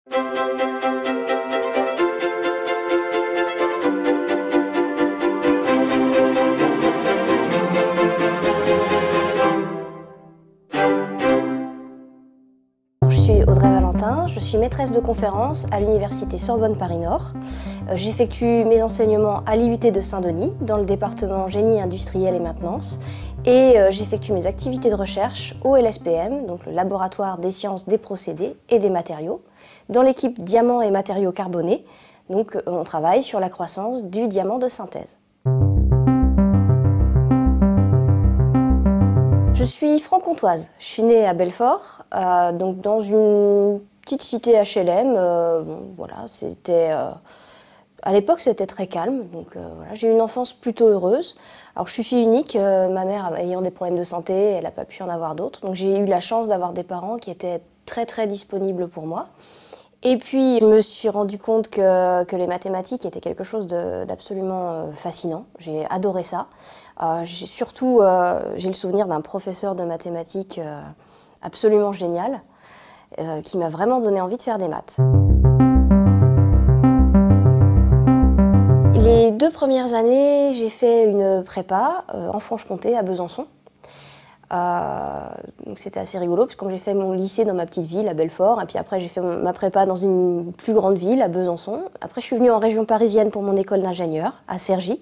Je suis Audrey Valentin, je suis maîtresse de conférences à l'Université Sorbonne Paris-Nord. J'effectue mes enseignements à l'IUT de Saint-Denis, dans le département génie industriel et maintenance. Et j'effectue mes activités de recherche au LSPM, donc le laboratoire des sciences des procédés et des matériaux, dans l'équipe diamants et matériaux carbonés. Donc on travaille sur la croissance du diamant de synthèse. Je suis franc-comtoise. Je suis née à Belfort, donc dans une petite cité HLM. Voilà, à l'époque, c'était très calme. Donc voilà, j'ai eu une enfance plutôt heureuse. Alors je suis fille unique, ma mère ayant des problèmes de santé, elle n'a pas pu en avoir d'autres. Donc j'ai eu la chance d'avoir des parents qui étaient très disponibles pour moi. Et puis je me suis rendu compte que les mathématiques étaient quelque chose d'absolument fascinant. J'ai adoré ça. J'ai le souvenir d'un professeur de mathématiques absolument génial, qui m'a vraiment donné envie de faire des maths. Les 2 premières années, j'ai fait une prépa en Franche-Comté, à Besançon. Donc c'était assez rigolo, parce que comme j'ai fait mon lycée dans ma petite ville, à Belfort, et puis après j'ai fait ma prépa dans une plus grande ville, à Besançon. Après je suis venue en région parisienne pour mon école d'ingénieur, à Cergy.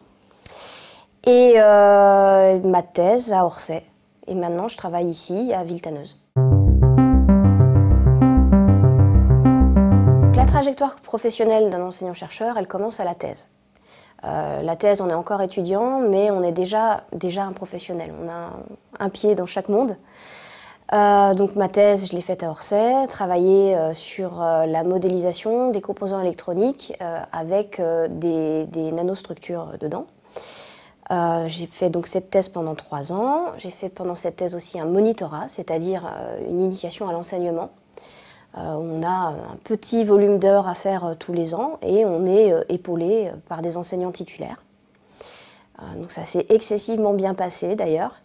Et ma thèse à Orsay. Et maintenant je travaille ici, à Villetaneuse. La trajectoire professionnelle d'un enseignant-chercheur, elle commence à la thèse. La thèse, on est encore étudiant, mais on est déjà un professionnel. On a un pied dans chaque monde. Donc ma thèse, je l'ai faite à Orsay, travaillé sur la modélisation des composants électroniques avec des nanostructures dedans. J'ai fait donc cette thèse pendant 3 ans. J'ai fait pendant cette thèse aussi un monitorat, c'est-à-dire une initiation à l'enseignement. On a un petit volume d'heures à faire tous les ans et on est épaulé par des enseignants titulaires. Donc ça s'est excessivement bien passé d'ailleurs.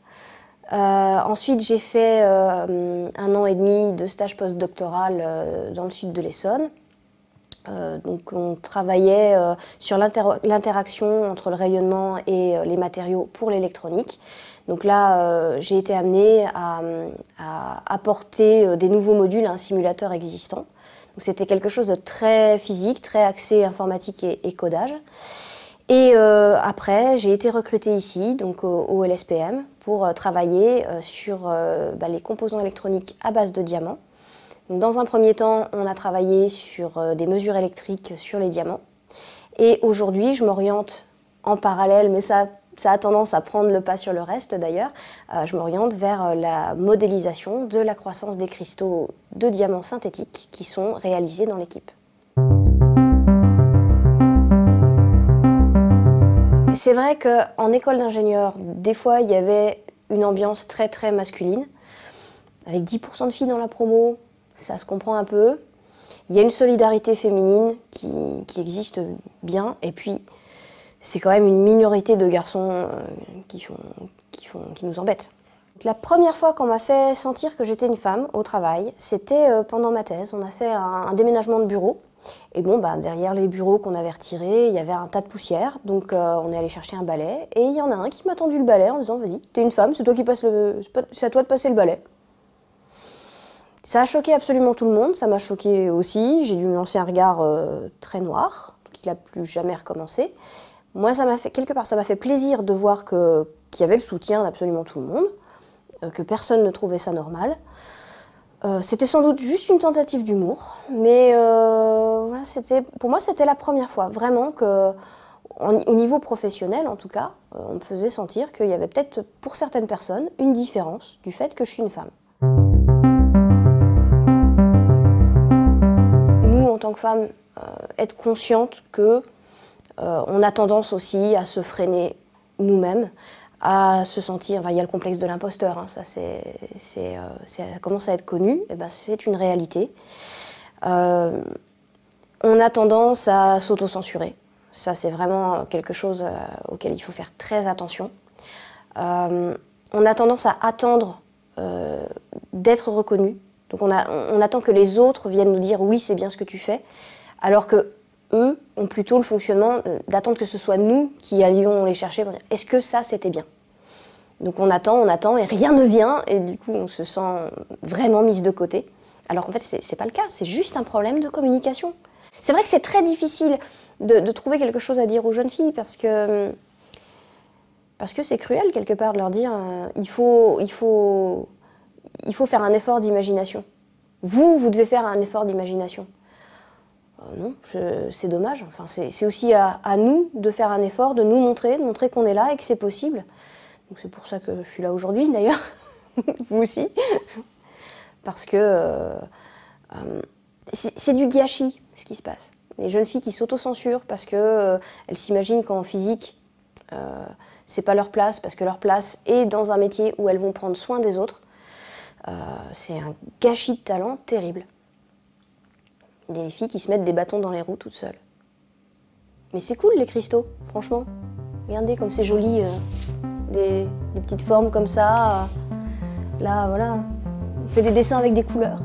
Ensuite j'ai fait 1 an et demi de stage postdoctoral dans le sud de l'Essonne. Donc on travaillait sur l'interaction entre le rayonnement et les matériaux pour l'électronique. Donc là, j'ai été amenée à apporter des nouveaux modules à un simulateur existant. C'était quelque chose de très physique, très axé informatique et codage. Et après, j'ai été recrutée ici, donc au LSPM, pour travailler sur les composants électroniques à base de diamants. Dans un premier temps, on a travaillé sur des mesures électriques sur les diamants. Et aujourd'hui, je m'oriente en parallèle, mais ça a tendance à prendre le pas sur le reste d'ailleurs, je m'oriente vers la modélisation de la croissance des cristaux de diamants synthétiques qui sont réalisés dans l'équipe. C'est vrai qu'en école d'ingénieur, des fois, il y avait une ambiance très masculine, avec 10% de filles dans la promo. Ça se comprend un peu. Il y a une solidarité féminine qui existe bien. Et puis, c'est quand même une minorité de garçons qui nous embêtent. La première fois qu'on m'a fait sentir que j'étais une femme au travail, c'était pendant ma thèse. On a fait un déménagement de bureau. Et bon, derrière les bureaux qu'on avait retirés, il y avait un tas de poussière. Donc, on est allé chercher un balai. Et il y en a un qui m'a tendu le balai en disant « Vas-y, t'es une femme, c'est à toi de passer le balai. » Ça a choqué absolument tout le monde, ça m'a choqué aussi. J'ai dû me lancer un regard très noir, qui n'a plus jamais recommencé. Moi, quelque part, ça m'a fait plaisir de voir qu'il y avait le soutien d'absolument tout le monde, que personne ne trouvait ça normal. C'était sans doute juste une tentative d'humour, mais voilà, pour moi, c'était la première fois, vraiment, au niveau professionnel, en tout cas, on me faisait sentir qu'il y avait peut-être, pour certaines personnes, une différence du fait que je suis une femme. En tant que femme, être consciente que on a tendance aussi à se freiner nous-mêmes, à se sentir, il y a le complexe de l'imposteur, hein, ça commence à être connu, et c'est une réalité. On a tendance à s'auto-censurer, ça c'est vraiment quelque chose auquel il faut faire très attention. On a tendance à attendre d'être reconnu Donc on attend que les autres viennent nous dire oui, c'est bien ce que tu fais, alors que eux ont plutôt le fonctionnement d'attendre que ce soit nous qui allions les chercher pour dire est-ce que ça c'était bien. Donc on attend et rien ne vient et du coup on se sent vraiment mise de côté. Alors qu'en fait c'est pas le cas, c'est juste un problème de communication. C'est vrai que c'est très difficile de trouver quelque chose à dire aux jeunes filles parce que c'est cruel quelque part de leur dire il faut faire un effort d'imagination. Vous devez faire un effort d'imagination. Non, c'est dommage. Enfin, c'est aussi à nous de faire un effort, de nous montrer, qu'on est là et que c'est possible. Donc c'est pour ça que je suis là aujourd'hui d'ailleurs, vous aussi. Parce que c'est du gâchis ce qui se passe. Les jeunes filles qui s'autocensurent parce qu'elles s'imaginent qu'en physique, c'est pas leur place, parce que leur place est dans un métier où elles vont prendre soin des autres. C'est un gâchis de talent terrible. Des filles qui se mettent des bâtons dans les roues toutes seules. Mais c'est cool les cristaux, franchement. Regardez comme c'est joli, des petites formes comme ça. Là, voilà, on fait des dessins avec des couleurs.